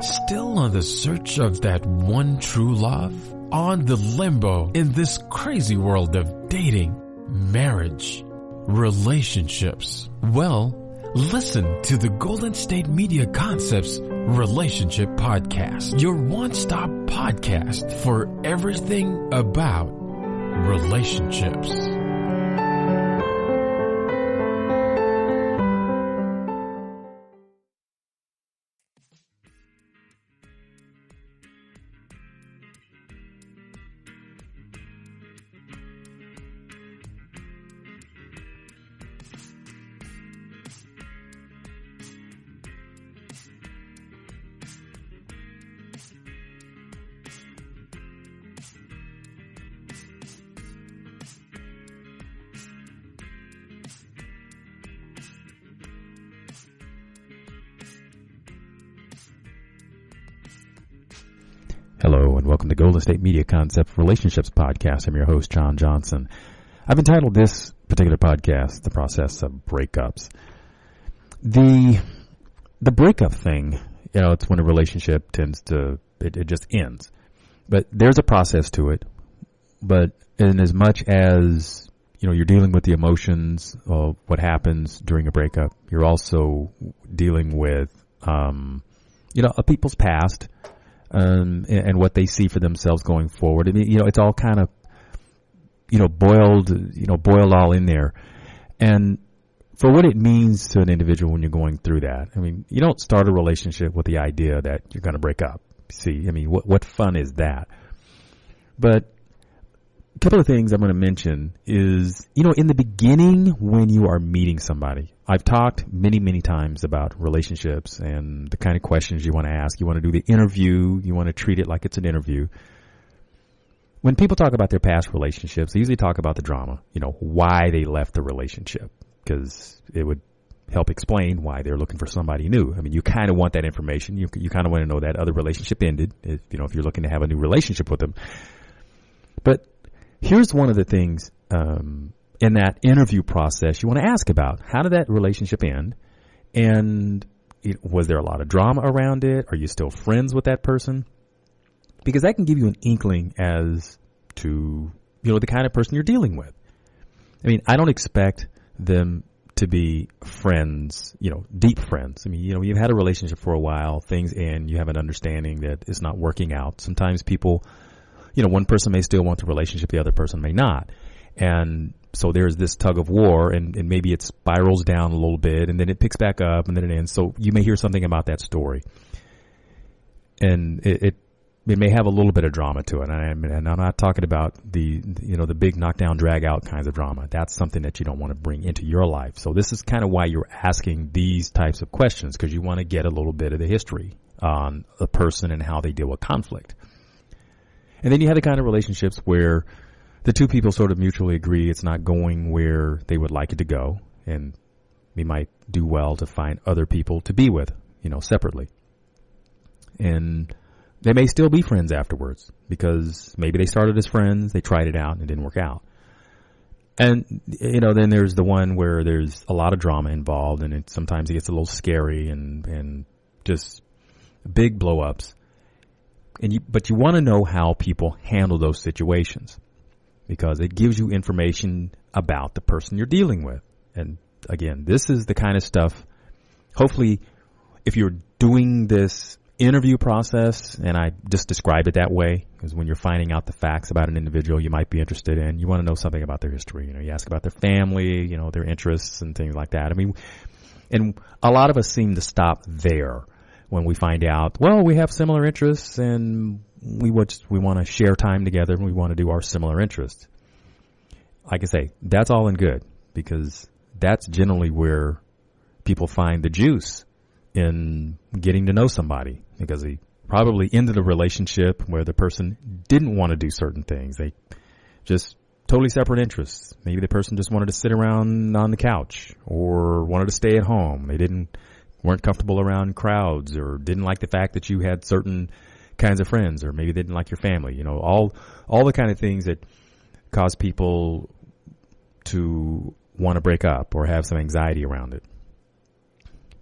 Still on the search of that one true love? On the limbo in this crazy world of dating, marriage, relationships? Well, listen to the Golden State Media Concepts Relationship Podcast, your one-stop podcast for everything about relationships. Hello and welcome to Golden State Media Concepts Relationships Podcast. I'm your host, John Johnson. I've entitled this particular podcast, The Process of Breakups. The breakup thing, it's when a relationship it just ends. But there's a process to it. But in as much as, you're dealing with the emotions of what happens during a breakup, you're also dealing with, a people's past. And what they see for themselves going forward. I mean, it's all kind of, boiled all in there. And for what it means to an individual when you're going through that, I mean, you don't start a relationship with the idea that you're going to break up. See, I mean, what fun is that? But a couple of things I'm going to mention is, in the beginning when you are meeting somebody, I've talked many, many times about relationships and the kind of questions you want to ask. You want to do the interview. You want to treat it like it's an interview. When people talk about their past relationships, they usually talk about the drama, why they left the relationship, because it would help explain why they're looking for somebody new. I mean, you kind of want that information. You kind of want to know that other relationship ended, if you're looking to have a new relationship with them. But here's one of the things in that interview process you want to ask about. How did that relationship end? And was there a lot of drama around it? Are you still friends with that person? Because that can give you an inkling as to, the kind of person you're dealing with. I mean, I don't expect them to be friends, deep friends. I mean, you've had a relationship for a while, things end, you have an understanding that it's not working out. Sometimes people, one person may still want the relationship, the other person may not. And so there's this tug of war, and maybe it spirals down a little bit, and then it picks back up, and then it ends. So you may hear something about that story. And it may have a little bit of drama to it. And I'm not talking about the big knockdown, drag out kinds of drama. That's something that you don't want to bring into your life. So this is kind of why you're asking these types of questions, because you want to get a little bit of the history on a person and how they deal with conflict. And then you have the kind of relationships where the two people sort of mutually agree it's not going where they would like it to go, and we might do well to find other people to be with, separately. And they may still be friends afterwards because maybe they started as friends, they tried it out, and it didn't work out. And, then there's the one where there's a lot of drama involved, and sometimes it gets a little scary and just big blow-ups. But you want to know how people handle those situations, because it gives you information about the person you're dealing with. And again, this is the kind of stuff, hopefully, if you're doing this interview process, and I just describe it that way, because when you're finding out the facts about an individual you might be interested in, you want to know something about their history. You ask about their family, their interests and things like that. I mean, and a lot of us seem to stop there when we find out, well, we have similar interests and we want to share time together and we want to do our similar interests. Like I say, that's all in good, because that's generally where people find the juice in getting to know somebody, because they probably ended a relationship where the person didn't want to do certain things. They just totally separate interests. Maybe the person just wanted to sit around on the couch or wanted to stay at home. They weren't comfortable around crowds, or didn't like the fact that you had certain kinds of friends, or maybe they didn't like your family. All the kind of things that cause people to want to break up or have some anxiety around it.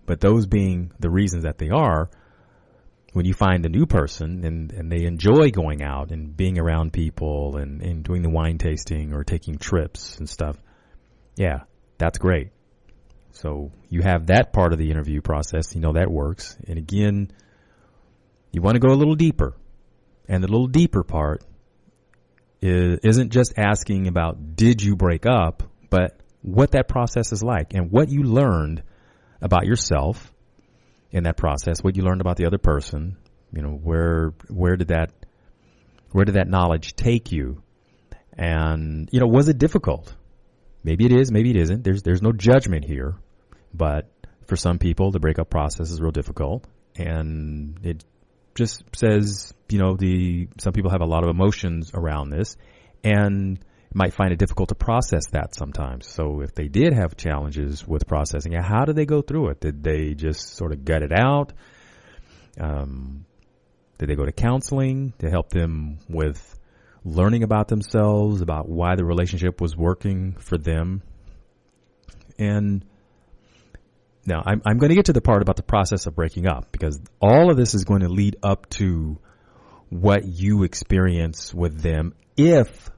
But those being the reasons that they are, when you find a new person and they enjoy going out and being around people and doing the wine tasting or taking trips and stuff, yeah, that's great. So you have that part of the interview process. You know that works. And again, you want to go a little deeper. And the little deeper part isn't just asking about did you break up, but what that process is like and what you learned about yourself in that process, what you learned about the other person. You know, where did that knowledge take you? And, you know, was it difficult? Maybe it is, maybe it isn't. There's no judgment here. But for some people, the breakup process is real difficult. And it just says, you know, some people have a lot of emotions around this and might find it difficult to process that sometimes. So if they did have challenges with processing it, how did they go through it? Did they just sort of gut it out? Did they go to counseling to help them with learning about themselves, about why the relationship was working for them? And now I'm going to get to the part about the process of breaking up, because all of this is going to lead up to what you experience with them if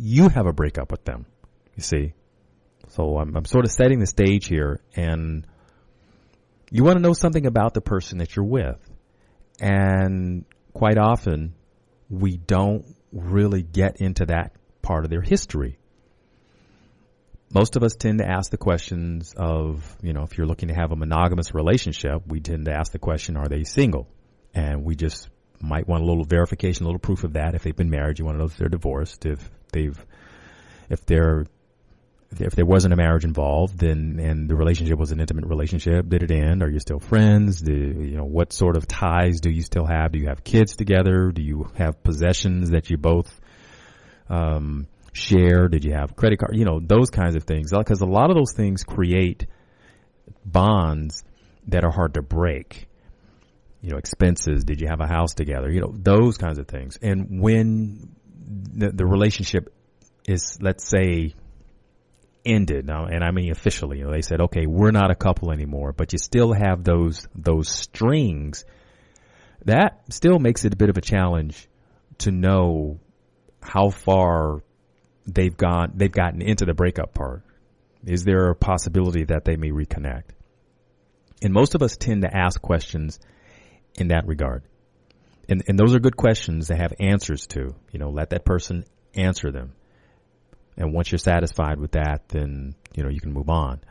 you have a breakup with them, you see. So I'm sort of setting the stage here, and you want to know something about the person that you're with. And quite often, we don't really get into that part of their history. Most of us tend to ask the questions of, you know, if you're looking to have a monogamous relationship, we tend to ask the question, are they single? And we just might want a little verification, a little proof of that. If they've been married, you want to know if they're divorced. If there wasn't a marriage involved, and the relationship was an intimate relationship, did it end? Are you still friends? What sort of ties do you still have? Do you have kids together? Do you have possessions that you both share? Did you have credit card? You know, those kinds of things. Because a lot of those things create bonds that are hard to break. You know, expenses. Did you have a house together? You know, those kinds of things. And when the relationship is, let's say, ended now, and I mean officially, you know, they said, okay, we're not a couple anymore, but you still have those strings. That still makes it a bit of a challenge to know how far they've gotten into the breakup part. Is there a possibility that they may reconnect? And most of us tend to ask questions in that regard. And those are good questions to have answers to. You know, let that person answer them. And once you're satisfied with that, then, you know, you can move on.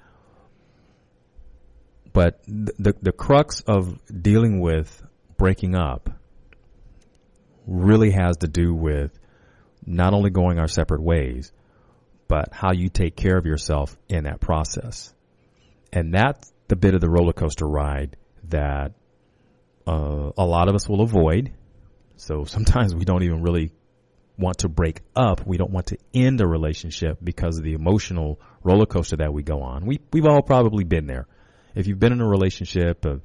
But the crux of dealing with breaking up really has to do with not only going our separate ways, but how you take care of yourself in that process. And that's the bit of the roller coaster ride that a lot of us will avoid. So sometimes we don't even really want to break up. We don't want to end a relationship because of the emotional roller coaster that we go on. We've all probably been there. If you've been in a relationship of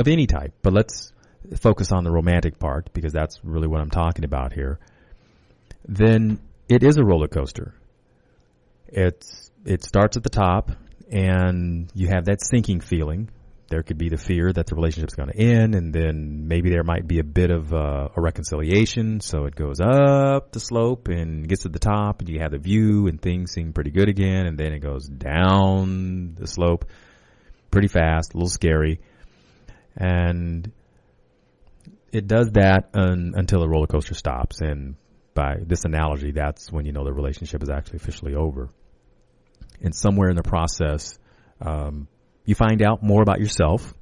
any type, but let's focus on the romantic part because that's really what I'm talking about here, then it is a roller coaster. It starts at the top and you have that sinking feeling. There could be the fear that the relationship's going to end, and then maybe there might be a bit of a reconciliation. So it goes up the slope and gets to the top, and you have the view, and things seem pretty good again. And then it goes down the slope pretty fast, a little scary. And it does that until the roller coaster stops. And by this analogy, that's when you know the relationship is actually officially over. And somewhere in the process, you find out more about yourself.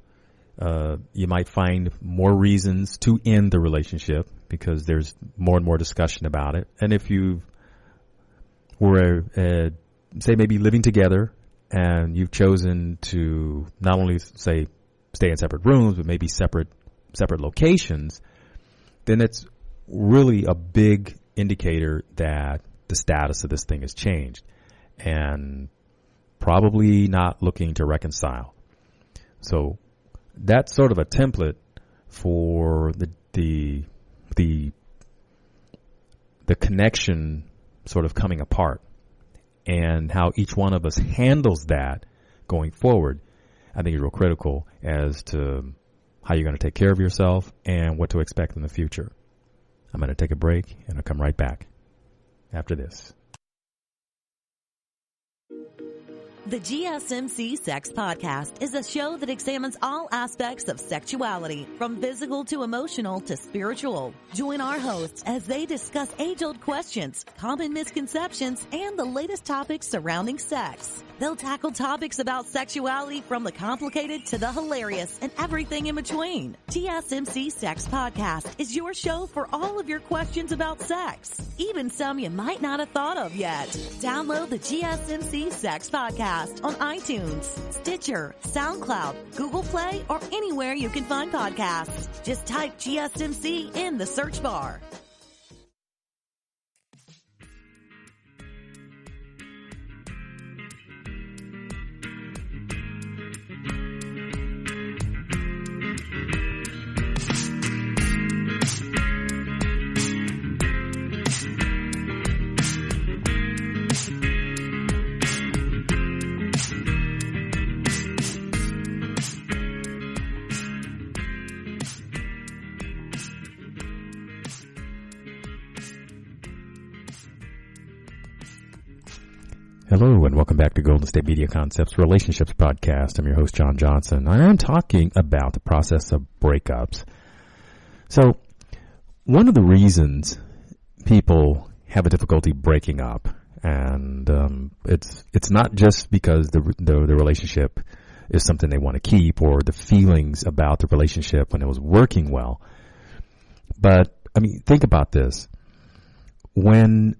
You might find more reasons to end the relationship because there's more and more discussion about it. And if you were, say, maybe living together and you've chosen to not only, say, stay in separate rooms, but maybe separate locations, then it's really a big indicator that the status of this thing has changed. And probably not looking to reconcile. So that's sort of a template for the connection sort of coming apart, and how each one of us handles that going forward. I think is real critical as to how you're going to take care of yourself, and what to expect in the future. I'm going to take a break, and I'll come right back after this. The GSMC Sex Podcast is a show that examines all aspects of sexuality, from physical to emotional to spiritual. Join our hosts as they discuss age-old questions, common misconceptions, and the latest topics surrounding sex. They'll tackle topics about sexuality from the complicated to the hilarious and everything in between. GSMC Sex Podcast is your show for all of your questions about sex, even some you might not have thought of yet. Download the GSMC Sex Podcast on iTunes, Stitcher, SoundCloud, Google Play, or anywhere you can find podcasts. Just type GSMC in the search bar. Hello and welcome back to Golden State Media Concepts Relationships Podcast. I'm your host, John Johnson. I am talking about the process of breakups. So, one of the reasons people have a difficulty breaking up, and it's not just because the relationship is something they want to keep, or the feelings about the relationship when it was working well. But, I mean, think about this. When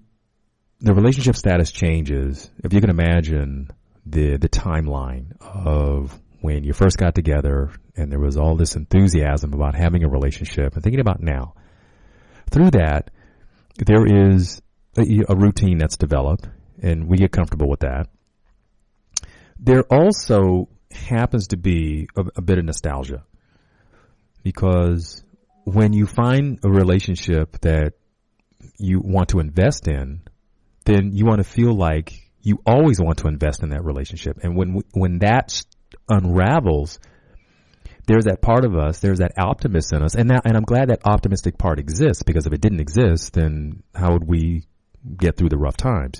the relationship status changes, if you can imagine the timeline of when you first got together and there was all this enthusiasm about having a relationship, and thinking about now. Through that, there is a routine that's developed, and we get comfortable with that. There also happens to be a bit of nostalgia, because when you find a relationship that you want to invest in, then you want to feel like you always want to invest in that relationship. And when that unravels, there's that part of us, there's that optimist in us. And I'm glad that optimistic part exists, because if it didn't exist, then how would we get through the rough times?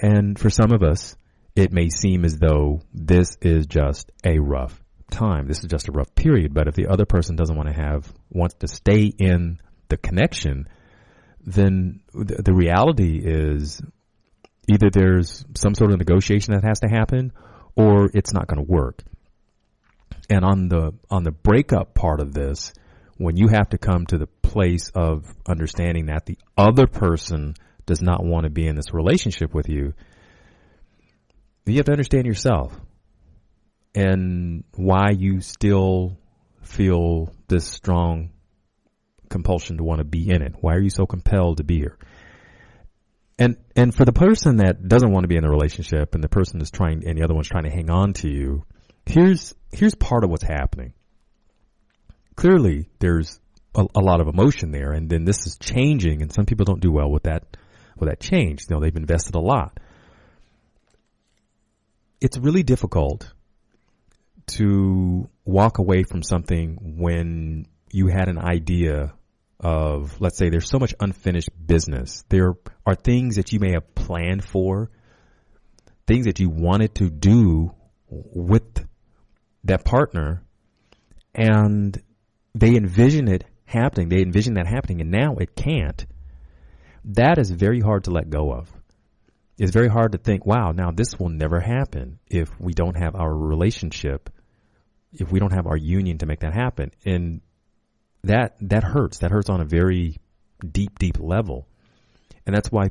And for some of us, it may seem as though this is just a rough time. This is just a rough period. But if the other person wants to stay in the connection, then the reality is either there's some sort of negotiation that has to happen, or it's not going to work. And on the breakup part of this, when you have to come to the place of understanding that the other person does not want to be in this relationship with you, you have to understand yourself and why you still feel this strong compulsion to want to be in it. Why are you so compelled to be here? And for the person that doesn't want to be in the relationship, and the person is trying, and the other one's trying to hang on to you, here's part of what's happening. Clearly, there's a lot of emotion there, and then this is changing, and some people don't do well with that change. You know, they've invested a lot. It's really difficult to walk away from something when you had an idea of, let's say, there's so much unfinished business. There are things that you may have planned for, things that you wanted to do with that partner, and they envision it happening. They envision that happening, and now it can't. That is very hard to let go of. It's very hard to think, wow, now this will never happen if we don't have our relationship, if we don't have our union to make that happen. And that hurts. That hurts on a very deep, deep level. And that's why,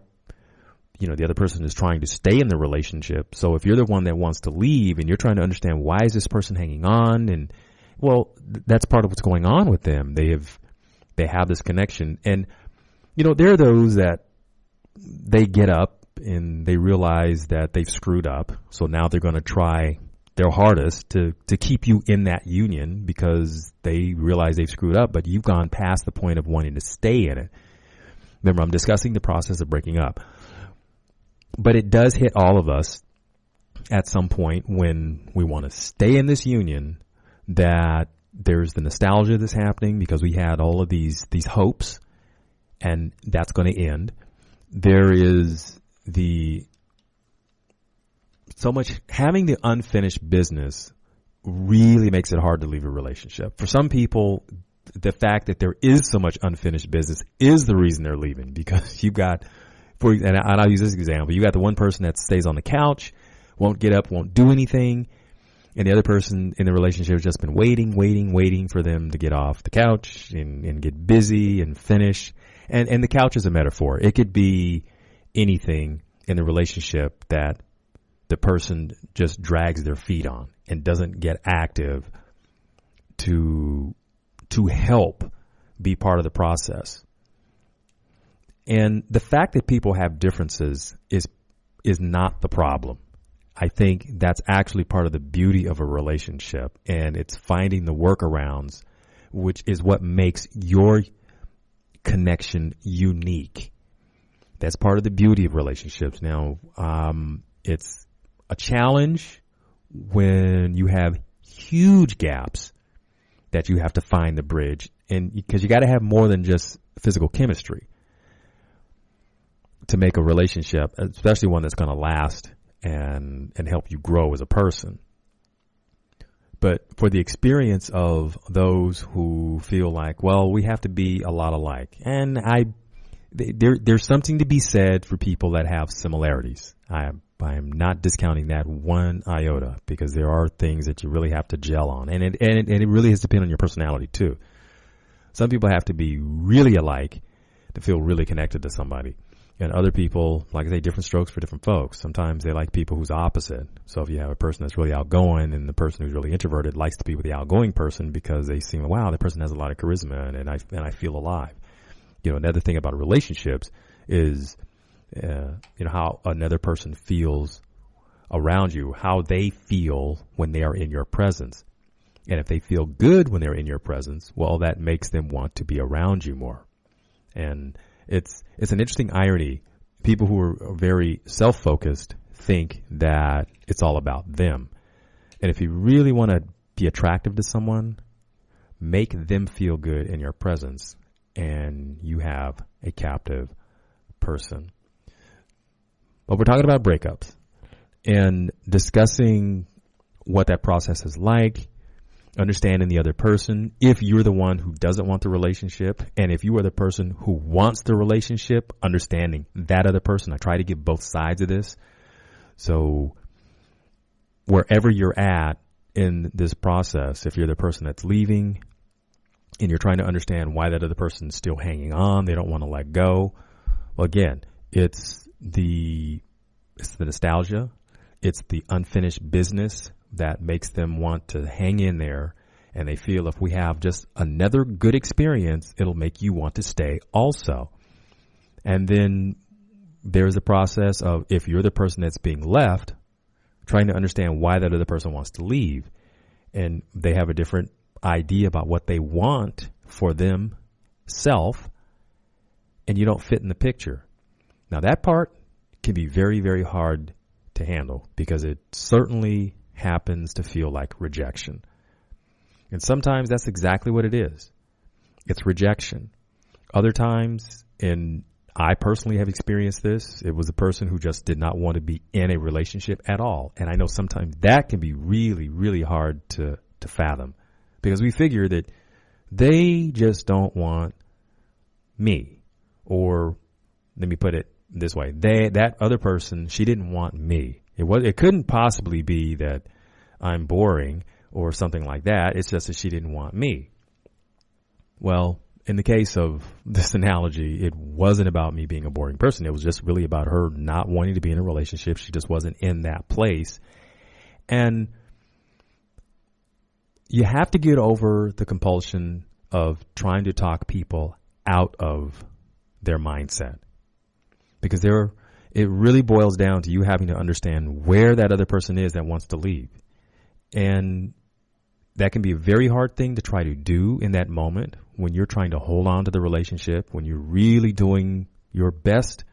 you know, the other person is trying to stay in the relationship. So if you're the one that wants to leave and you're trying to understand, why is this person hanging on? And well, that's part of what's going on with them. They have this connection. And, you know, there are those that they get up and they realize that they've screwed up. So now they're going to try their hardest to keep you in that union, because they realize they've screwed up, but you've gone past the point of wanting to stay in it. Remember, I'm discussing the process of breaking up. But it does hit all of us at some point when we want to stay in this union, that there's the nostalgia that's happening because we had all of these hopes, and that's going to end. There is so much having the unfinished business really makes it hard to leave a relationship. For some people, the fact that there is so much unfinished business is the reason they're leaving, because you've got, and I'll use this example, you got the one person that stays on the couch, won't get up, won't do anything, and the other person in the relationship has just been waiting for them to get off the couch and get busy and finish. And the couch is a metaphor. It could be anything in the relationship that the person just drags their feet on and doesn't get active to help be part of the process. And the fact that people have differences is not the problem. I think that's actually part of the beauty of a relationship, and it's finding the workarounds, which is what makes your connection unique. That's part of the beauty of relationships. Now, it's a challenge when you have huge gaps that you have to find the bridge, and because you got to have more than just physical chemistry to make a relationship, especially one that's going to last and help you grow as a person. But for the experience of those who feel like, well, we have to be a lot alike, and there's something to be said for people that have similarities. I am not discounting that one iota, because there are things that you really have to gel on, and it really has to depend on your personality too. Some people have to be really alike to feel really connected to somebody. And other people, like I say, different strokes for different folks. Sometimes they like people who's opposite. So if you have a person that's really outgoing and the person who's really introverted likes to be with the outgoing person because they seem, wow, that person has a lot of charisma and I feel alive. Another thing about relationships is, how another person feels around you, how they feel when they are in your presence. And if they feel good when they're in your presence, well, that makes them want to be around you more. And it's an interesting irony. People who are very self-focused think that it's all about them. And if you really want to be attractive to someone, make them feel good in your presence, and you have a captive person. But we're talking about breakups and discussing what that process is like, understanding the other person, if you're the one who doesn't want the relationship, and if you are the person who wants the relationship, understanding that other person. I try to give both sides of this. So wherever you're at in this process, if you're the person that's leaving and you're trying to understand why that other person's still hanging on, they don't want to let go, well, again, it's the nostalgia, it's the unfinished business that makes them want to hang in there, and they feel if we have just another good experience, it'll make you want to stay also. And then there's a process of, if you're the person that's being left, trying to understand why that other person wants to leave, and they have a different idea about what they want for themselves, and you don't fit in the picture. Now that part can be very, very hard to handle, because it certainly happens to feel like rejection. And sometimes that's exactly what it is. It's rejection. Other times, and I personally have experienced this, it was a person who just did not want to be in a relationship at all. And I know sometimes that can be really, really hard to fathom, because we figure that they just don't want me. Or let me put it this way, that other person, she didn't want me. It couldn't possibly be that I'm boring or something like that. It's just that she didn't want me. Well, in the case of this analogy, it wasn't about me being a boring person. It was just really about her not wanting to be in a relationship. She just wasn't in that place. And you have to get over the compulsion of trying to talk people out of their mindset, because it really boils down to you having to understand where that other person is that wants to leave. And that can be a very hard thing to try to do in that moment when you're trying to hold on to the relationship, when you're really doing your best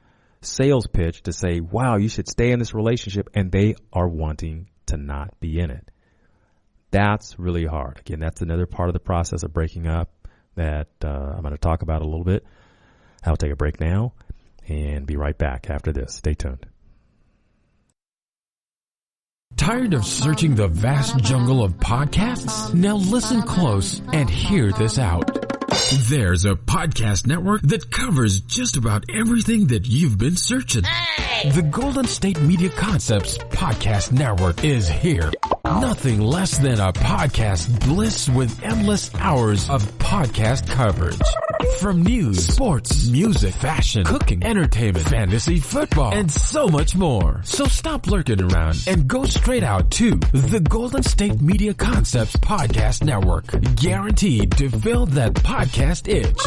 sales pitch to say, wow, you should stay in this relationship, and they are wanting to not be in it. That's really hard. Again, that's another part of the process of breaking up that I'm going to talk about a little bit. I'll take a break now and be right back after this. Stay tuned. Tired of searching the vast jungle of podcasts? Now listen close and hear this out. There's a podcast network that covers just about everything that you've been searching. Hey! The Golden State Media Concepts Podcast Network is here. Nothing less than a podcast bliss with endless hours of podcast coverage. From news, sports, music, fashion, cooking, entertainment, fantasy, football, and so much more. So stop lurking around and go straight out to the Golden State Media Concepts Podcast Network. Guaranteed to fill that podcast itch.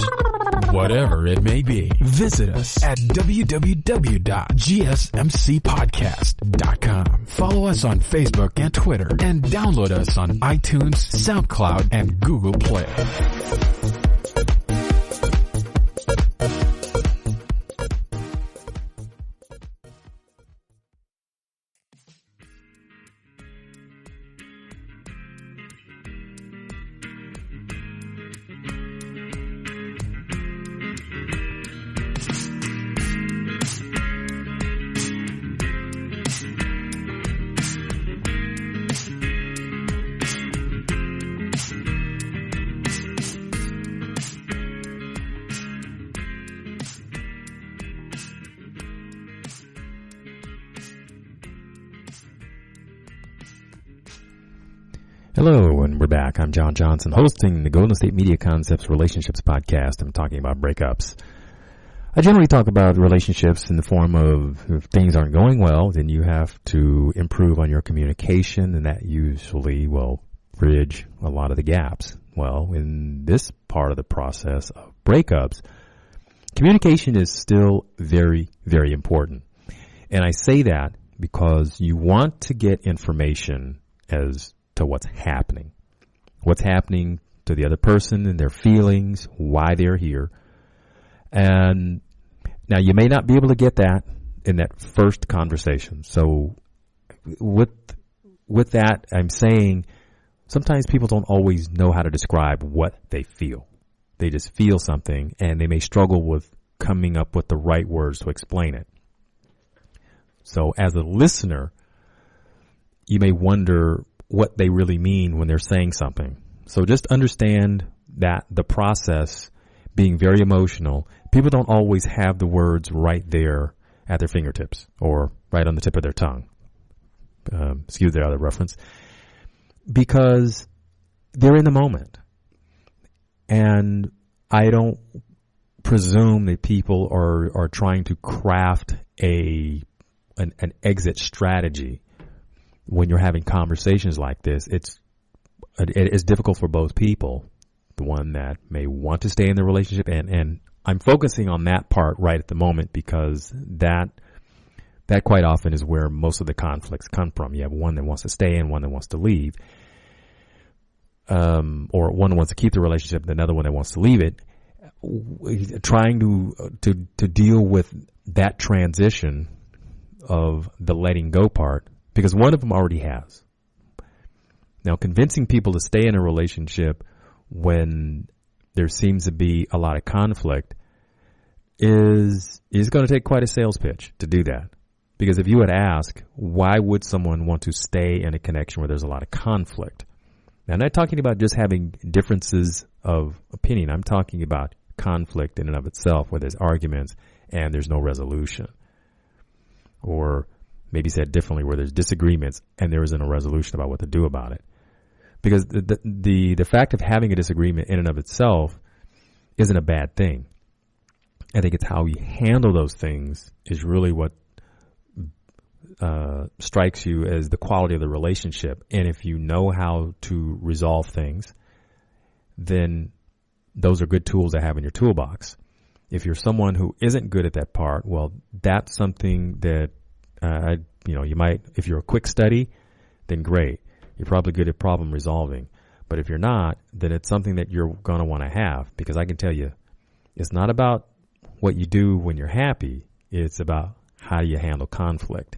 Whatever it may be. Visit us at www.gsmcpodcast.com. Follow us on Facebook and Twitter and download us on iTunes, SoundCloud, and Google Play. Hello, and we're back. I'm John Johnson, hosting the Golden State Media Concepts Relationships Podcast. I'm talking about breakups. I generally talk about relationships in the form of if things aren't going well, then you have to improve on your communication, and that usually will bridge a lot of the gaps. Well, in this part of the process of breakups, communication is still very, very important. And I say that because you want to get information as to what's happening to the other person and their feelings, why they're here. And now you may not be able to get that in that first conversation. So with that, I'm saying sometimes people don't always know how to describe what they feel. They just feel something and they may struggle with coming up with the right words to explain it. So as a listener, you may wonder what they really mean when they're saying something. So just understand that the process being very emotional, people don't always have the words right there at their fingertips or right on the tip of their tongue. Excuse the other reference. Because they're in the moment. And I don't presume that people are trying to craft an exit strategy. When you're having conversations like this, it's difficult for both people, the one that may want to stay in the relationship, and I'm focusing on that part right at the moment because that quite often is where most of the conflicts come from. You have one that wants to stay and one that wants to leave, or one that wants to keep the relationship and another one that wants to leave it. Trying to deal with that transition of the letting go part. Because one of them already has. Now, convincing people to stay in a relationship when there seems to be a lot of conflict is going to take quite a sales pitch to do that. Because if you would ask, why would someone want to stay in a connection where there's a lot of conflict? Now, I'm not talking about just having differences of opinion. I'm talking about conflict in and of itself, where there's arguments and there's no resolution. Or maybe said differently, where there's disagreements and there isn't a resolution about what to do about it. Because the fact of having a disagreement in and of itself isn't a bad thing. I think it's how you handle those things is really what strikes you as the quality of the relationship. And if you know how to resolve things, then those are good tools to have in your toolbox. If you're someone who isn't good at that part, well, that's something that you might, if you're a quick study, then great. You're probably good at problem resolving. But if you're not, then it's something that you're going to want to have, because I can tell you, it's not about what you do when you're happy. It's about how you handle conflict.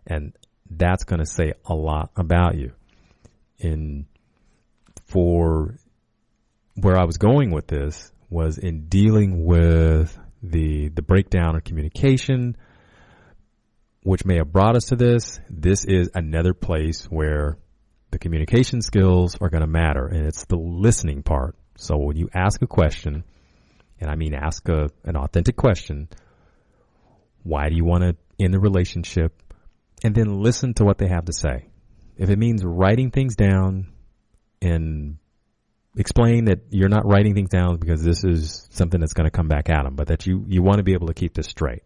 And that's going to say a lot about you. for where I was going with this was in dealing with the breakdown of communication, which may have brought us to this. This is another place where the communication skills are going to matter, and it's the listening part. So when you ask a question, and I mean ask an authentic question, why do you want to end the relationship? And then listen to what they have to say. If it means writing things down and explain that you're not writing things down because this is something that's going to come back at them, but that you want to be able to keep this straight.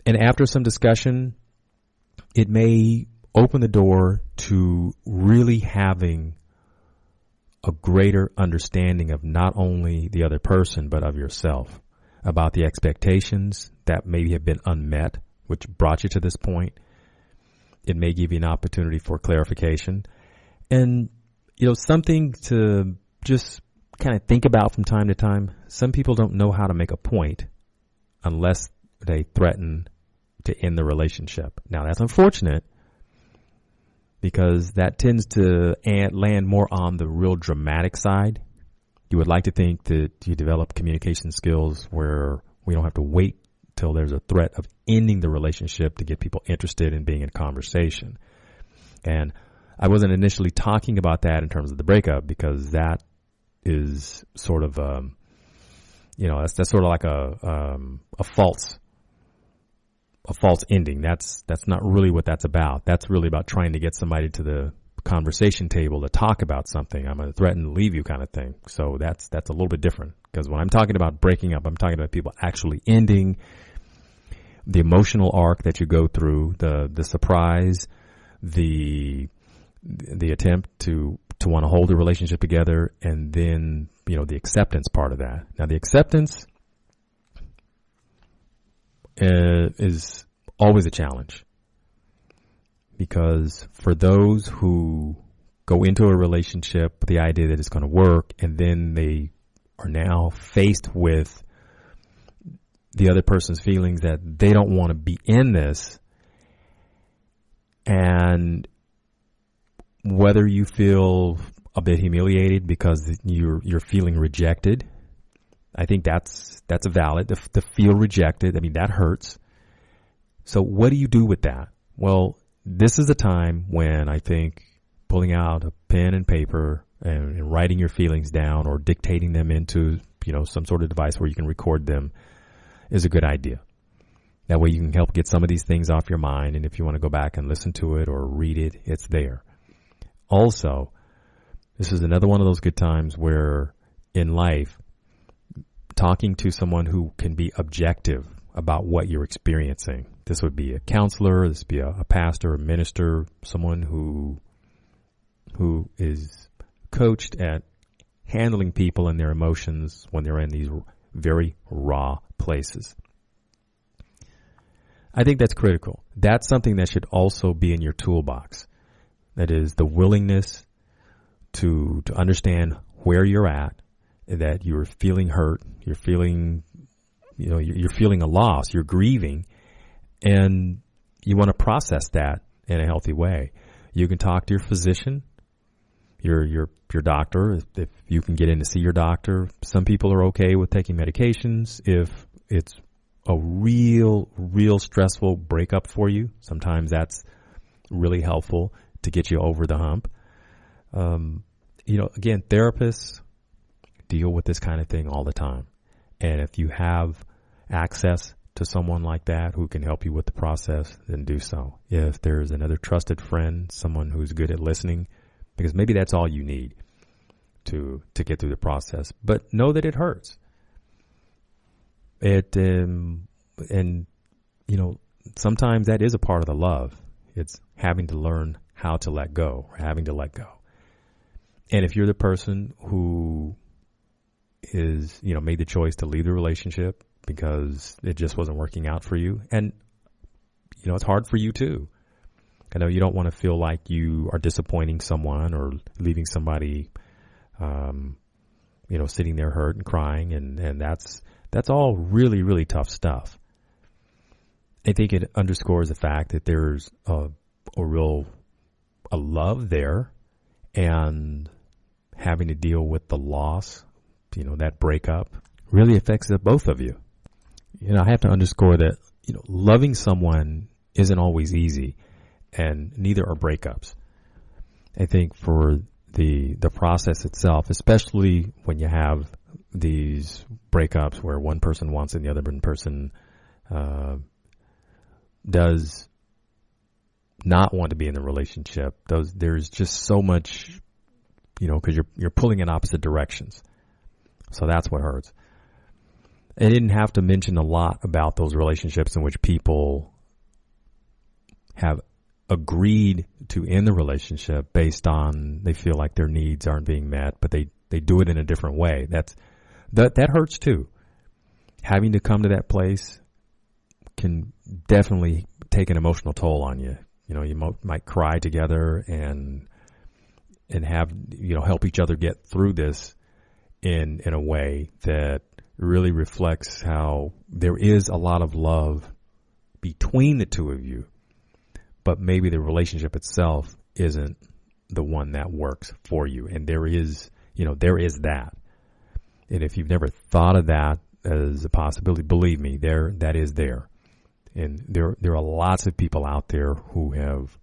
And after some discussion, it may open the door to really having a greater understanding of not only the other person, but of yourself, about the expectations that maybe have been unmet, which brought you to this point. It may give you an opportunity for clarification. And, something to just kind of think about from time to time. Some people don't know how to make a point unless they threaten to end the relationship. Now, that's unfortunate because that tends to land more on the real dramatic side. You would like to think that you develop communication skills where we don't have to wait till there's a threat of ending the relationship to get people interested in being in conversation. And I wasn't initially talking about that in terms of the breakup because that is sort of, that's sort of like a false ending. That's not really what that's about. That's really about trying to get somebody to the conversation table to talk about something. I'm going to threaten to leave you kind of thing. So that's a little bit different because when I'm talking about breaking up, I'm talking about people actually ending the emotional arc that you go through, the surprise, the attempt to want to hold the relationship together, and then, the acceptance part of that. Now, the acceptance is always a challenge because for those who go into a relationship with the idea that it's going to work, and then they are now faced with the other person's feelings that they don't want to be in this, and whether you feel a bit humiliated because you're feeling rejected, I think that's a valid to feel rejected. I mean, that hurts. So what do you do with that? Well, this is the time when I think pulling out a pen and paper and writing your feelings down or dictating them into, some sort of device where you can record them is a good idea. That way you can help get some of these things off your mind. And if you want to go back and listen to it or read it, it's there. Also, this is another one of those good times where in life, talking to someone who can be objective about what you're experiencing. This would be a counselor, this would be a pastor, a minister, someone who is coached at handling people and their emotions when they're in these very raw places. I think that's critical. That's something that should also be in your toolbox. That is the willingness to understand where you're at, that you're feeling hurt, you're feeling a loss, you're grieving, and you want to process that in a healthy way. You can talk to your physician, your doctor, if you can get in to see your doctor. Some people are okay with taking medications if it's a real stressful breakup for you. Sometimes that's really helpful to get you over the hump. Again, therapists deal with this kind of thing all the time. And if you have access to someone like that who can help you with the process, then do so. If there's another trusted friend, someone who's good at listening, because maybe that's all you need to get through the process. But know that it hurts. Sometimes that is a part of the love. It's having to learn how to let go, or having to let go. And if you're the person who is, made the choice to leave the relationship because it just wasn't working out for you, and, it's hard for you too. I know you don't want to feel like you are disappointing someone or leaving somebody, sitting there hurt and crying, and that's all really, really tough stuff. I think it underscores the fact that there's a real a love there, and having to deal with the loss, that breakup really affects the both of you. I have to underscore that, loving someone isn't always easy, and neither are breakups. I think for the process itself, especially when you have these breakups where one person wants it and the other person does not want to be in the relationship, there's just so much, because you're pulling in opposite directions. So that's what hurts. I didn't have to mention a lot about those relationships in which people have agreed to end the relationship based on they feel like their needs aren't being met, but they do it in a different way. That hurts too. Having to come to that place can definitely take an emotional toll on you. You might cry together and have, help each other get through this in a way that really reflects how there is a lot of love between the two of you, but maybe the relationship itself isn't the one that works for you. And there is that. And if you've never thought of that as a possibility, believe me, that is there. And there are lots of people out there who have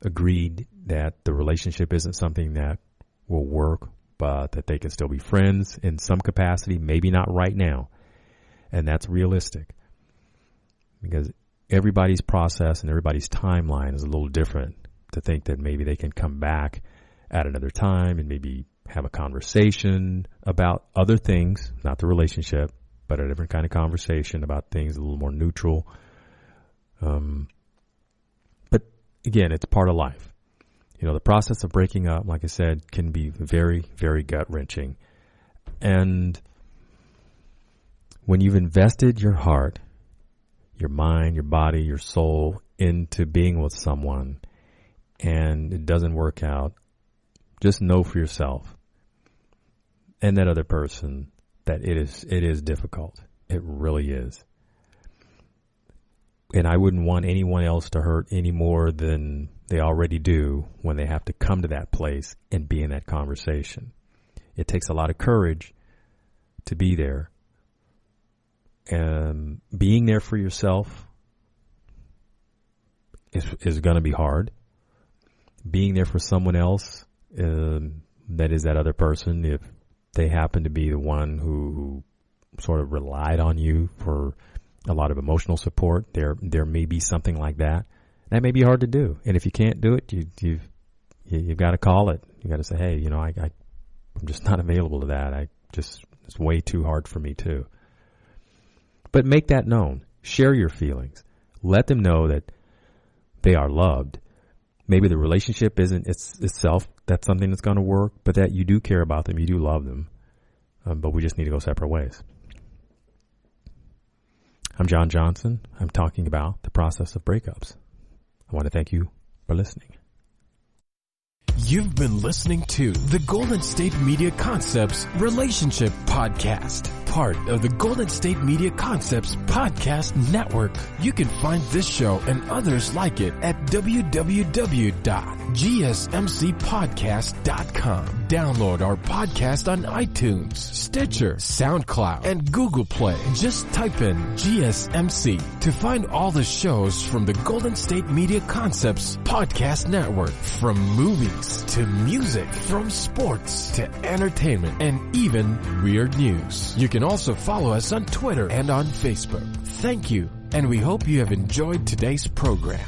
agreed that the relationship isn't something that will work, but that they can still be friends in some capacity, maybe not right now. And that's realistic, because everybody's process and everybody's timeline is a little different. To think that maybe they can come back at another time and maybe have a conversation about other things, not the relationship, but a different kind of conversation about things a little more neutral. But again, it's part of life. The process of breaking up, like I said, can be very, very gut-wrenching. And when you've invested your heart, your mind, your body, your soul into being with someone and it doesn't work out, just know for yourself and that other person that it is difficult. It really is. And I wouldn't want anyone else to hurt any more than they already do when they have to come to that place and be in that conversation. It takes a lot of courage to be there. And being there for yourself is going to be hard. Being there for someone else, that is that other person, if they happen to be the one who sort of relied on you for a lot of emotional support, there may be something like that. That may be hard to do. And if you can't do it, you've got to call it. You got to say, hey, I'm just not available to that. It's way too hard for me too. But make that known. Share your feelings. Let them know that they are loved. Maybe the relationship isn't itself that's something that's going to work, but that you do care about them, you do love them. But we just need to go separate ways. I'm John Johnson. I'm talking about the process of breakups. I want to thank you for listening. You've been listening to the Golden State Media Concepts Relationship Podcast, part of the Golden State Media Concepts Podcast Network. You can find this show and others like it at www.gsmcpodcast.com. Download our podcast on iTunes, Stitcher, SoundCloud, and Google Play. Just type in GSMC to find all the shows from the Golden State Media Concepts Podcast Network, from movies to music, from sports to entertainment, and even weird news. You can also follow us on Twitter and on Facebook. Thank you, and we hope you have enjoyed today's program.